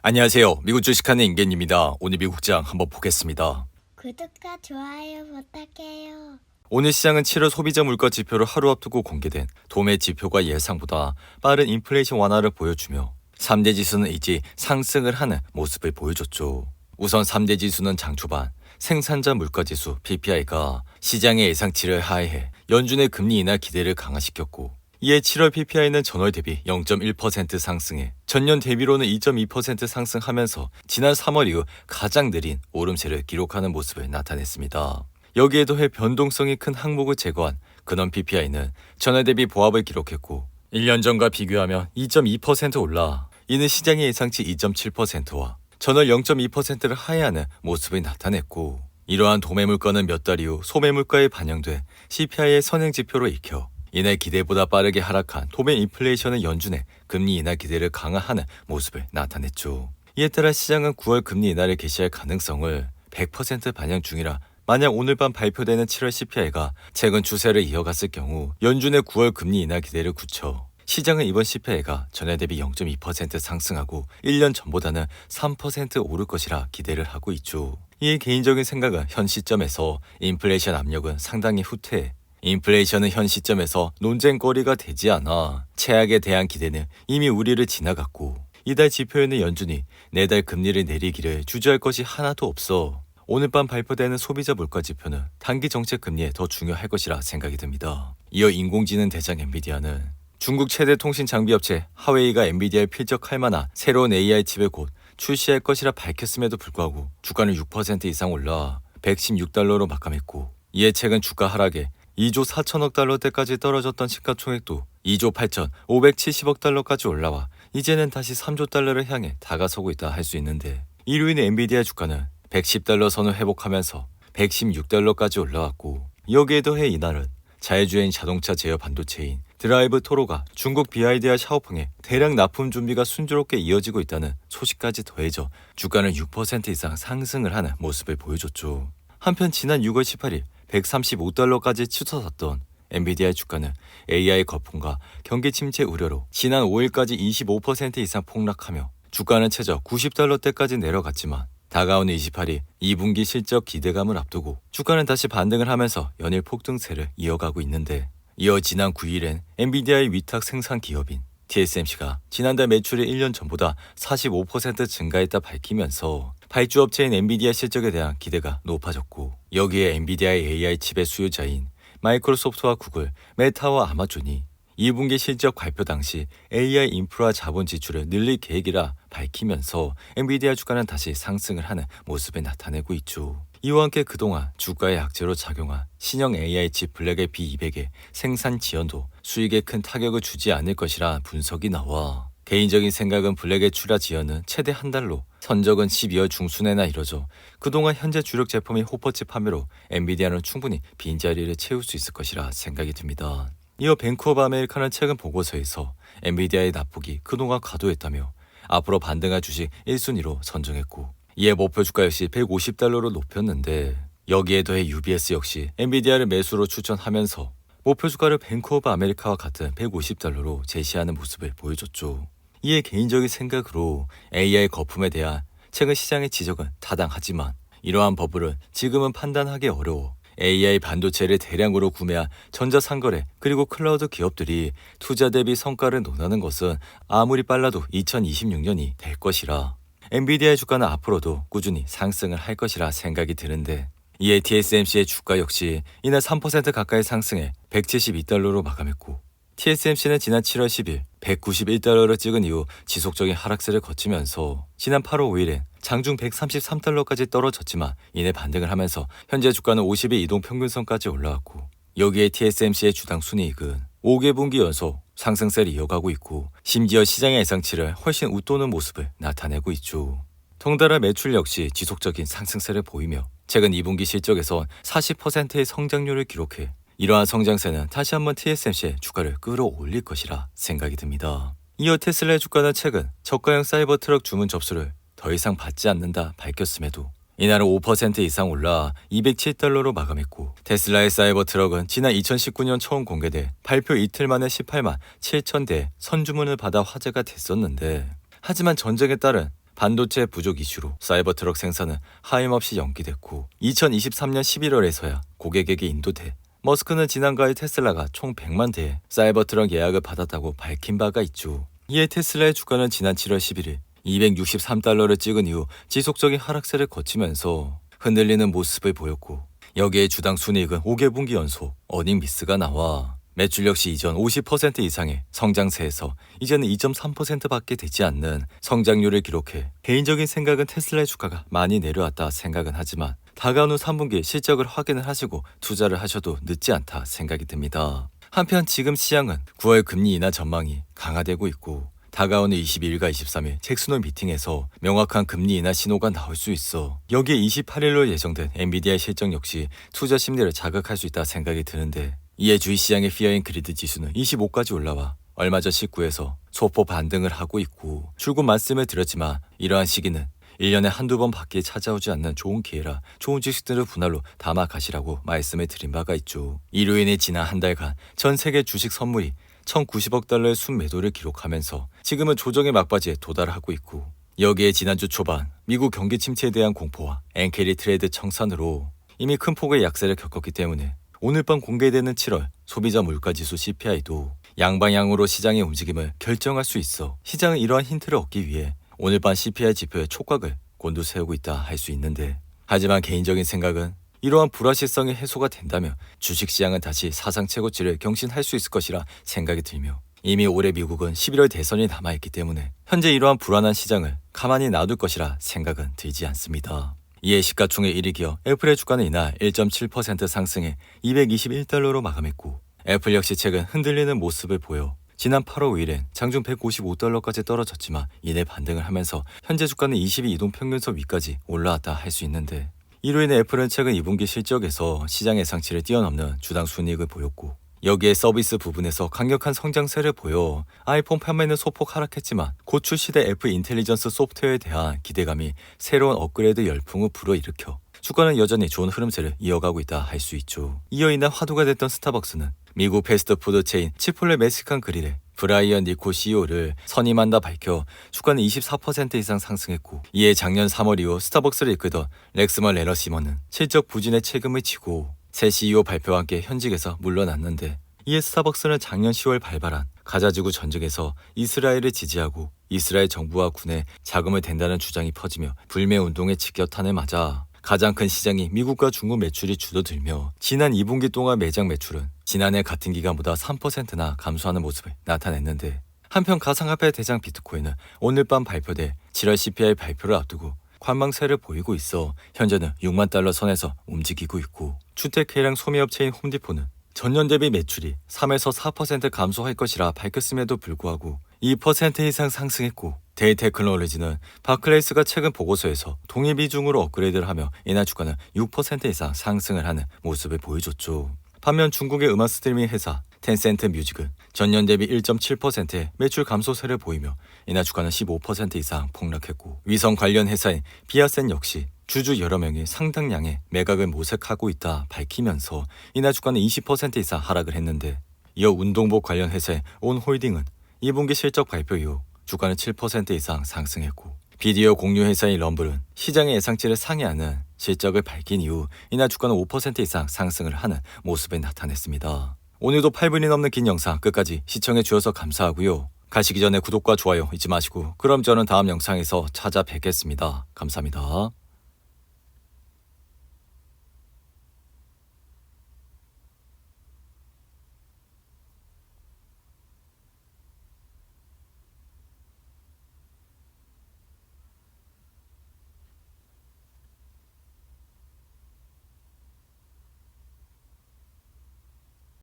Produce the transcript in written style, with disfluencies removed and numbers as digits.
안녕하세요. 미국 주식하는 임겐입니다. 오늘 미국장 한번 보겠습니다. 구독과 좋아요 부탁해요. 오늘 시장은 7월 소비자 물가 지표를 하루 앞두고 공개된 도매 지표가 예상보다 빠른 인플레이션 완화를 보여주며 3대 지수는 이제 상승을 하는 모습을 보여줬죠. 우선 3대 지수는 장 초반 생산자 물가지수 PPI가 시장의 예상치를 하회해 연준의 금리 인하 기대를 강화시켰고, 이에 7월 PPI는 전월 대비 0.1% 상승해 전년 대비로는 2.2% 상승하면서 지난 3월 이후 가장 느린 오름세를 기록하는 모습을 나타냈습니다. 여기에 더해 변동성이 큰 항목을 제거한 근원 PPI는 전월 대비 보합을 기록했고 1년 전과 비교하면 2.2% 올라 이는 시장의 예상치 2.7%와 전월 0.2%를 하회하는 모습을 나타냈고, 이러한 도매물가는 몇 달 이후 소매물가에 반영돼 CPI의 선행지표로 익혀 이내 기대보다 빠르게 하락한 도매 인플레이션은 연준의 금리 인하 기대를 강화하는 모습을 나타냈죠. 이에 따라 시장은 9월 금리 인하를 개시할 가능성을 100% 반영 중이라 만약 오늘 밤 발표되는 7월 CPI가 최근 추세를 이어갔을 경우 연준의 9월 금리 인하 기대를 굳혀 시장은 이번 CPI가 전월 대비 0.2% 상승하고 1년 전보다는 3% 오를 것이라 기대를 하고 있죠. 이의 개인적인 생각은 현 시점에서 인플레이션 압력은 상당히 후퇴해 인플레이션은 현 시점에서 논쟁거리가 되지 않아 최악에 대한 기대는 이미 우리를 지나갔고, 이달 지표에는 연준이 내달 금리를 내리기를 주저할 것이 하나도 없어 오늘 밤 발표되는 소비자 물가 지표는 단기 정책 금리에 더 중요할 것이라 생각이 듭니다. 이어 인공지능 대장 엔비디아는 중국 최대 통신 장비 업체 하웨이가 엔비디아에 필적할 만한 새로운 AI 칩을 곧 출시할 것이라 밝혔음에도 불구하고 주가는 6% 이상 올라 116달러로 마감했고, 이에 최근 주가 하락에 2조 4천억 달러대까지 떨어졌던 시가총액도 2조 8,570억 달러까지 올라와 이제는 다시 3조 달러를 향해 다가서고 있다 할 수 있는데, 이로 인해 엔비디아 주가는 110달러 선을 회복하면서 116달러까지 올라왔고, 여기에 더해 이날은 자율주행 자동차 제어 반도체인 드라이브 토로가 중국 BYD와 샤오펑에 대량 납품 준비가 순조롭게 이어지고 있다는 소식까지 더해져 주가는 6% 이상 상승을 하는 모습을 보여줬죠. 한편 지난 6월 18일 135달러까지 치솟았던 엔비디아의 주가는 AI 거품과 경기 침체 우려로 지난 5일까지 25% 이상 폭락하며 주가는 최저 90달러대까지 내려갔지만 다가오는 28일 2분기 실적 기대감을 앞두고 주가는 다시 반등을 하면서 연일 폭등세를 이어가고 있는데, 이어 지난 9일엔 엔비디아의 위탁 생산 기업인 TSMC가 지난달 매출이 1년 전보다 45% 증가했다 밝히면서 발주업체인 엔비디아 실적에 대한 기대가 높아졌고, 여기에 엔비디아의 AI 칩의 수요자인 마이크로소프트와 구글, 메타와 아마존이 2분기 실적 발표 당시 AI 인프라 자본 지출을 늘릴 계획이라 밝히면서 엔비디아 주가는 다시 상승을 하는 모습을 나타내고 있죠. 이와 함께 그동안 주가의 악재로 작용한 신형 AI 칩 블랙의 B200의 생산 지연도 수익에 큰 타격을 주지 않을 것이라 분석이 나와 개인적인 생각은 블랙의 출하 지연은 최대 한 달로 선적은 12월 중순에나 이뤄져 그동안 현재 주력 제품인 호퍼칩 판매로 엔비디아는 충분히 빈자리를 채울 수 있을 것이라 생각이 듭니다. 이어 뱅크 오브 아메리카는 최근 보고서에서 엔비디아의 낙폭이 그동안 과도했다며 앞으로 반등할 주식 1순위로 선정했고, 이에 목표 주가 역시 150달러로 높였는데, 여기에 더해 UBS 역시 엔비디아를 매수로 추천하면서 목표 주가를 뱅크 오브 아메리카와 같은 150달러로 제시하는 모습을 보여줬죠. 이에 개인적인 생각으로 AI 거품에 대한 최근 시장의 지적은 타당하지만 이러한 버블은 지금은 판단하기 어려워 AI 반도체를 대량으로 구매한 전자상거래 그리고 클라우드 기업들이 투자 대비 성과를 논하는 것은 아무리 빨라도 2026년이 될 것이라 엔비디아의 주가는 앞으로도 꾸준히 상승을 할 것이라 생각이 드는데, 이에 TSMC의 주가 역시 이날 3% 가까이 상승해 172달러로 마감했고, TSMC는 지난 7월 10일 191달러를 찍은 이후 지속적인 하락세를 거치면서 지난 8월 5일엔 장중 133달러까지 떨어졌지만 이내 반등을 하면서 현재 주가는 50일 이동 평균선까지 올라왔고, 여기에 TSMC의 주당 순이익은 5개 분기 연속 상승세를 이어가고 있고 심지어 시장의 예상치를 훨씬 웃도는 모습을 나타내고 있죠. 덩달아 매출 역시 지속적인 상승세를 보이며 최근 2분기 실적에선 40%의 성장률을 기록해 이러한 성장세는 다시 한번 TSMC의 주가를 끌어올릴 것이라 생각이 듭니다. 이어 테슬라의 주가는 최근 저가형 사이버 트럭 주문 접수를 더 이상 받지 않는다 밝혔음에도 이날은 5% 이상 올라 207달러로 마감했고, 테슬라의 사이버 트럭은 지난 2019년 처음 공개돼 발표 이틀 만에 18만 7천 대 선주문을 받아 화제가 됐었는데, 하지만 전쟁에 따른 반도체 부족 이슈로 사이버트럭 생산은 하염없이 연기됐고 2023년 11월에서야 고객에게 인도돼 머스크는 지난가을 테슬라가 총 100만 대의 사이버트럭 예약을 받았다고 밝힌 바가 있죠. 이에 테슬라의 주가는 지난 7월 11일 263달러를 찍은 이후 지속적인 하락세를 거치면서 흔들리는 모습을 보였고 여기에 주당 순이익은 5개분기 연속 어닝 미스가 나와 매출 역시 이전 50% 이상의 성장세에서 이제는 2.3%밖에 되지 않는 성장률을 기록해 개인적인 생각은 테슬라의 주가가 많이 내려왔다 생각은 하지만 다가오는 3분기 실적을 확인을 하시고 투자를 하셔도 늦지 않다 생각이 듭니다. 한편 지금 시장은 9월 금리 인하 전망이 강화되고 있고 다가오는 22일과 23일 잭슨홀 미팅에서 명확한 금리 인하 신호가 나올 수 있어 여기에 28일로 예정된 엔비디아의 실적 역시 투자 심리를 자극할 수 있다 생각이 드는데 이에 주식시장의 피어인 그리드 지수는 25까지 올라와 얼마 전 19에서 소폭 반등을 하고 있고 출구 말씀을 드렸지만 이러한 시기는 1년에 한두 번 밖에 찾아오지 않는 좋은 기회라 좋은 주식들을 분할로 담아 가시라고 말씀을 드린 바가 있죠. 이로 인해 지난 한 달간 전 세계 주식 선물이 1,090억 달러의 순매도를 기록하면서 지금은 조정의 막바지에 도달하고 있고 여기에 지난주 초반 미국 경기 침체에 대한 공포와 엔캐리 트레이드 청산으로 이미 큰 폭의 약세를 겪었기 때문에 오늘 밤 공개되는 7월 소비자 물가지수 CPI도 양방향으로 시장의 움직임을 결정할 수 있어 시장은 이러한 힌트를 얻기 위해 오늘 밤 CPI 지표의 촉각을 곤두세우고 있다 할 수 있는데 하지만 개인적인 생각은 이러한 불확실성이 해소가 된다면 주식시장은 다시 사상 최고치를 경신할 수 있을 것이라 생각이 들며 이미 올해 미국은 11월 대선이 남아있기 때문에 현재 이러한 불안한 시장을 가만히 놔둘 것이라 생각은 들지 않습니다. 이에 시가총액 1위 기업 애플의 주가는 이날 1.7% 상승해 221달러로 마감했고 애플 역시 최근 흔들리는 모습을 보여 지난 8월 5일엔 장중 155달러까지 떨어졌지만 이내 반등을 하면서 현재 주가는 22 이동평균선 위까지 올라왔다 할 수 있는데 이로 인해 애플은 최근 2분기 실적에서 시장 예상치를 뛰어넘는 주당 순이익을 보였고 여기에 서비스 부분에서 강력한 성장세를 보여 아이폰 판매는 소폭 하락했지만 곧 출시될 애플 인텔리전스 소프트웨어에 대한 기대감이 새로운 업그레이드 열풍을 불어일으켜 주가는 여전히 좋은 흐름세를 이어가고 있다 할 수 있죠. 이어 이날 화두가 됐던 스타벅스는 미국 패스트푸드 체인 치폴레 멕시칸 그릴의 브라이언 니코 CEO를 선임한다 밝혀 주가는 24% 이상 상승했고 이에 작년 3월 이후 스타벅스를 이끌던 렉스먼 레러시먼은 실적 부진의 책임을 지고 새 CEO 발표와 함께 현직에서 물러났는데 이에 스타벅스는 작년 10월 발발한 가자지구 전쟁에서 이스라엘을 지지하고 이스라엘 정부와 군에 자금을 댄다는 주장이 퍼지며 불매 운동의 직격탄을 맞아 가장 큰 시장이 미국과 중국 매출이 줄어들며 지난 2분기 동안 매장 매출은 지난해 같은 기간보다 3%나 감소하는 모습을 나타냈는데 한편 가상화폐 대장 비트코인은 오늘 밤 발표될 7월 CPI 발표를 앞두고 관망세를 보이고 있어 현재는 6만 달러 선에서 움직이고 있고 주택 계량 소매업체인 홈디포는 전년 대비 매출이 3에서 4% 감소할 것이라 밝혔음에도 불구하고 2% 이상 상승했고 데이테크놀로지는 바클레이스가 최근 보고서에서 동일 비중으로 업그레이드를 하며 이날 주가는 6% 이상 상승을 하는 모습을 보여줬죠. 반면 중국의 음악 스트리밍 회사 텐센트 뮤직은 전년 대비 1.7%의 매출 감소세를 보이며 이날 주가는 15% 이상 폭락했고 위성 관련 회사인 비아센 역시 주주 여러 명이 상당량의 매각을 모색하고 있다 밝히면서 이날 주가는 20% 이상 하락을 했는데 이어 운동복 관련 회사인 온홀딩은 2분기 실적 발표 이후 주가는 7% 이상 상승했고 비디오 공유 회사인 럼블은 시장의 예상치를 상회하는 실적을 밝힌 이후 이날 주가는 5% 이상 상승을 하는 모습을 나타냈습니다. 오늘도 8분이 넘는 긴 영상 끝까지 시청해 주셔서 감사하고요. 가시기 전에 구독과 좋아요 잊지 마시고 그럼 저는 다음 영상에서 찾아뵙겠습니다. 감사합니다.